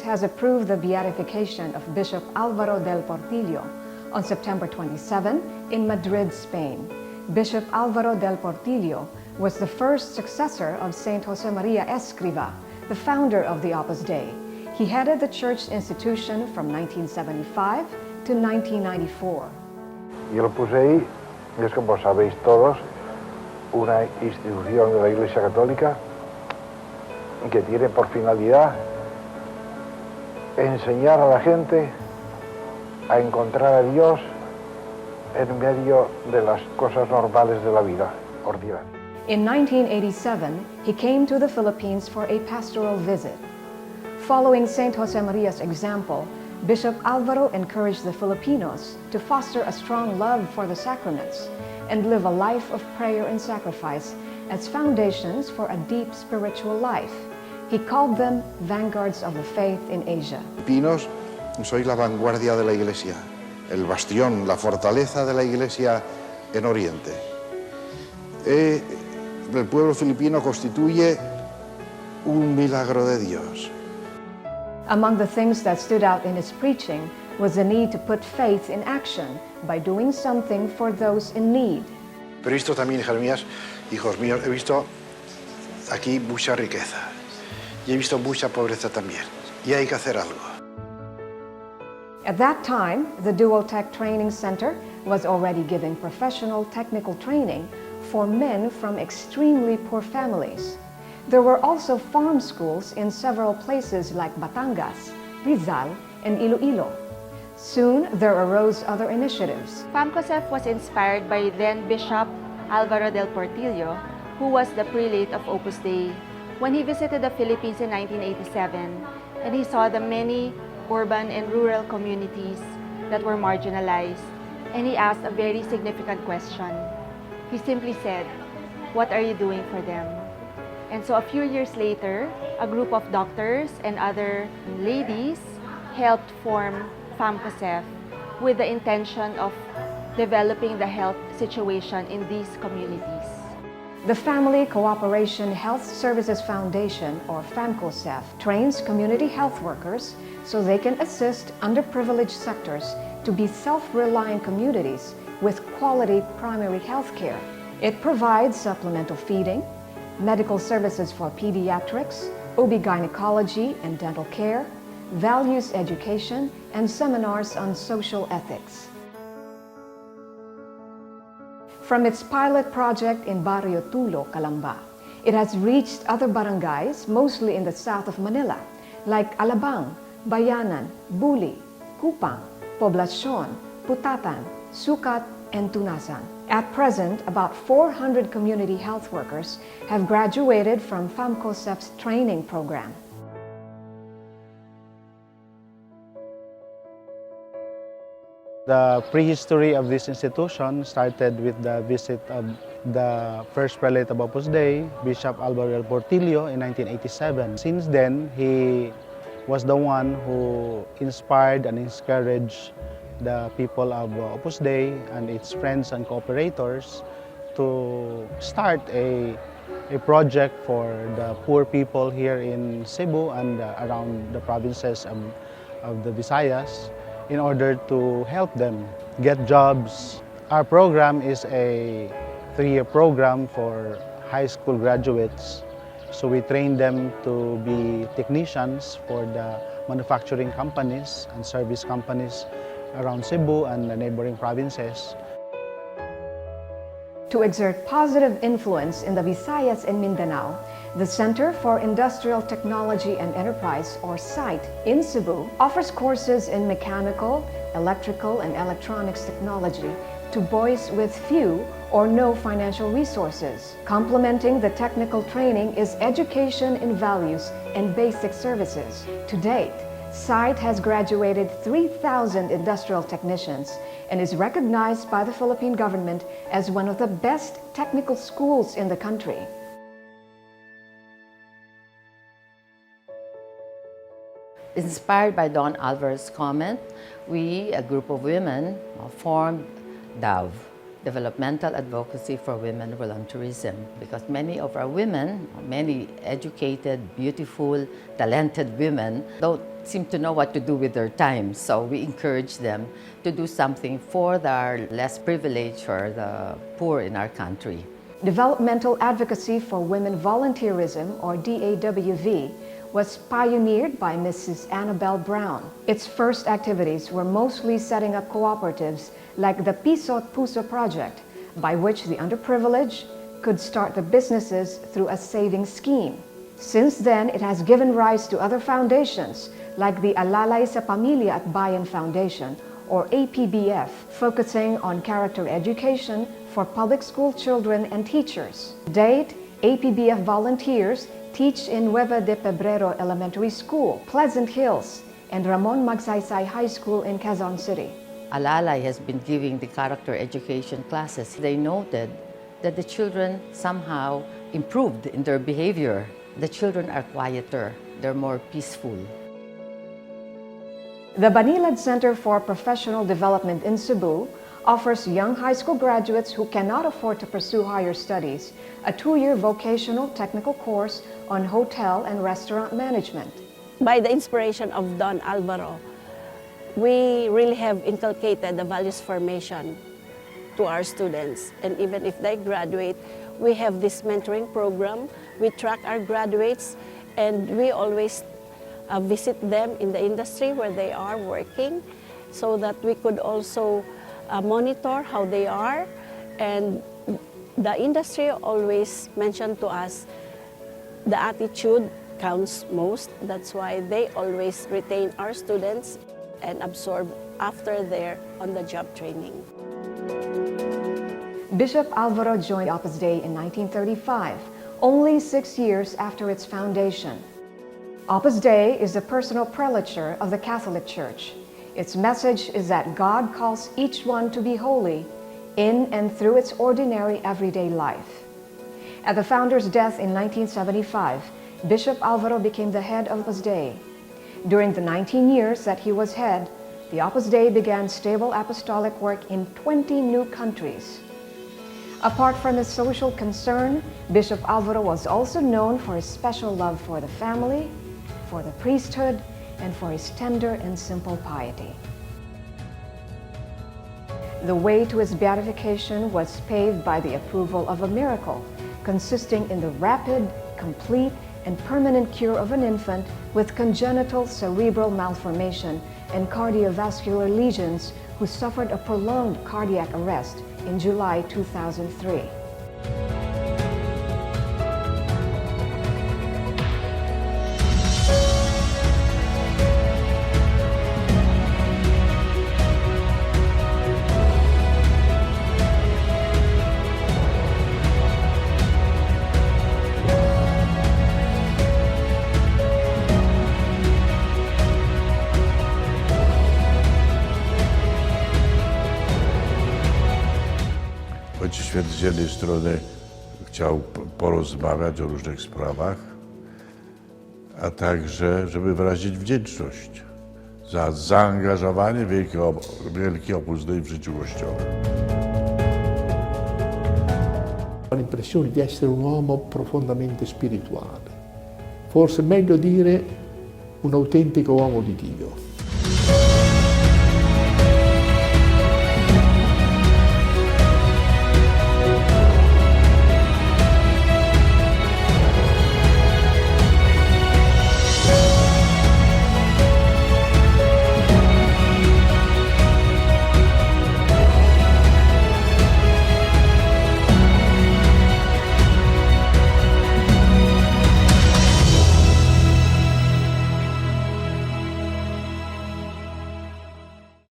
has approved the beatification of Bishop Alvaro del Portillo on September 27 in Madrid, Spain. Bishop Alvaro del Portillo was the first successor of Saint Josemaria Escriva, the founder of the Opus Dei. He headed the church institution from 1975 to 1994. Y el Opus Dei es, como sabéis todos, una institución de la Iglesia Católica que tiene por finalidad enseñar a la gente a encontrar a Dios en medio de las cosas normales de la vida ordinaria. In 1987, he came to the Philippines for a pastoral visit. Following Saint Josemaria's example, Bishop Alvaro encouraged the Filipinos to foster a strong love for the sacraments and live a life of prayer and sacrifice as foundations for a deep spiritual life. He called them vanguards of the faith in Asia. Filipinos, sois la vanguardia de la Iglesia, el bastión, la fortaleza de la Iglesia en Oriente. El pueblo filipino constituye un milagro de Dios. Among the things that stood out in his preaching was the need to put faith in action by doing something for those in need. Pero he visto también, Jeremías, hijos míos, he visto aquí mucha riqueza y he visto mucha pobreza también y hay que hacer algo. At that time, the Duotech Training Center was already giving professional technical training for men from extremely poor families. There were also farm schools in several places like Batangas, Rizal, and Iloilo. Soon, there arose other initiatives. FAMCOSEF was inspired by then Bishop Alvaro del Portillo, who was the prelate of Opus Dei, when he visited the Philippines in 1987, and he saw the many urban and rural communities that were marginalized, and he asked a very significant question. He simply said, "What are you doing for them?" And so a few years later, a group of doctors and other ladies helped form FAMCOSEF with the intention of developing the health situation in these communities. The Family Cooperation Health Services Foundation, or FAMCOSEF, trains community health workers so they can assist underprivileged sectors to be self-reliant communities with quality primary health care. It provides supplemental feeding, medical services for pediatrics, OB-gynecology and dental care, values education, and seminars on social ethics. From its pilot project in Barrio Tulo, Calamba, it has reached other barangays, mostly in the south of Manila, like Alabang, Bayanan, Buli, Kupang, Poblacion, Putatan, Sucat, and Tunasan. At present, about 400 community health workers have graduated from FAMCOSEF's training program. The prehistory of this institution started with the visit of the first prelate of Opus Dei, Bishop Alvaro del Portillo, in 1987. Since then, he was the one who inspired and encouraged the people of Opus Dei and its friends and cooperators to start a project for the poor people here in Cebu and around the provinces of the Visayas in order to help them get jobs. Our program is a 3-year program for high school graduates. So we train them to be technicians for the manufacturing companies and service companies around Cebu and the neighboring provinces. To exert positive influence in the Visayas and Mindanao, the Center for Industrial Technology and Enterprise, or CITE, in Cebu offers courses in mechanical, electrical, and electronics technology to boys with few or no financial resources. Complementing the technical training is education in values and basic services. To date, CITE has graduated 3,000 industrial technicians and is recognized by the Philippine government as one of the best technical schools in the country. Inspired by Don Alvarez's comment, we, a group of women, formed DAV, developmental advocacy for women volunteerism, because many of our women, many educated, beautiful, talented women, don't seem to know what to do with their time. So we encourage them to do something for the less privileged or the poor in our country. Developmental Advocacy for Women Volunteerism, or DAWV, was pioneered by Mrs. Annabelle Brown. Its first activities were mostly setting up cooperatives like the Piso at Puso project, by which the underprivileged could start their businesses through a savings scheme. Since then, it has given rise to other foundations like the Alalay sa Pamilya at Bayan Foundation, or APBF, focusing on character education for public school children and teachers. To date, APBF volunteers teach in Nueva de Pebrero Elementary School, Pleasant Hills, and Ramon Magsaysay High School in Quezon City. Alalay has been giving the character education classes. They noted that the children somehow improved in their behavior. The children are quieter, they're more peaceful. The Banilad Center for Professional Development in Cebu offers young high school graduates who cannot afford to pursue higher studies a 2-year vocational technical course on hotel and restaurant management. By the inspiration of Don Alvaro, we really have inculcated the values formation to our students. And even if they graduate, we have this mentoring program. We track our graduates, and we always visit them in the industry where they are working, so that we could also monitor how they are. And the industry always mentioned to us the attitude counts most. That's why they always retain our students and absorb after their on-the-job training. Bishop Alvaro joined Opus Dei in 1935, only 6 years after its foundation. Opus Dei is the personal prelature of the Catholic Church. Its message is that God calls each one to be holy in and through its ordinary everyday life. At the founder's death in 1975, Bishop Alvaro became the head of Opus Dei. During the 19 years that he was head, the Opus Dei began stable apostolic work in 20 new countries. Apart from his social concern, Bishop Alvaro was also known for his special love for the family, for the priesthood, and for his tender and simple piety. The way to his beatification was paved by the approval of a miracle, consisting in the rapid, complete, and permanent cure of an infant with congenital cerebral malformation and cardiovascular lesions who suffered a prolonged cardiac arrest in July 2003. Ojciec Święty z jednej strony chciał porozmawiać o różnych sprawach, a także, żeby wyrazić wdzięczność za zaangażowanie wielkiej Opus Dei w życiu Kościoła. Ho l'impressione di essere un uomo profondamente spirituale, forse meglio dire un autentico uomo di Dio.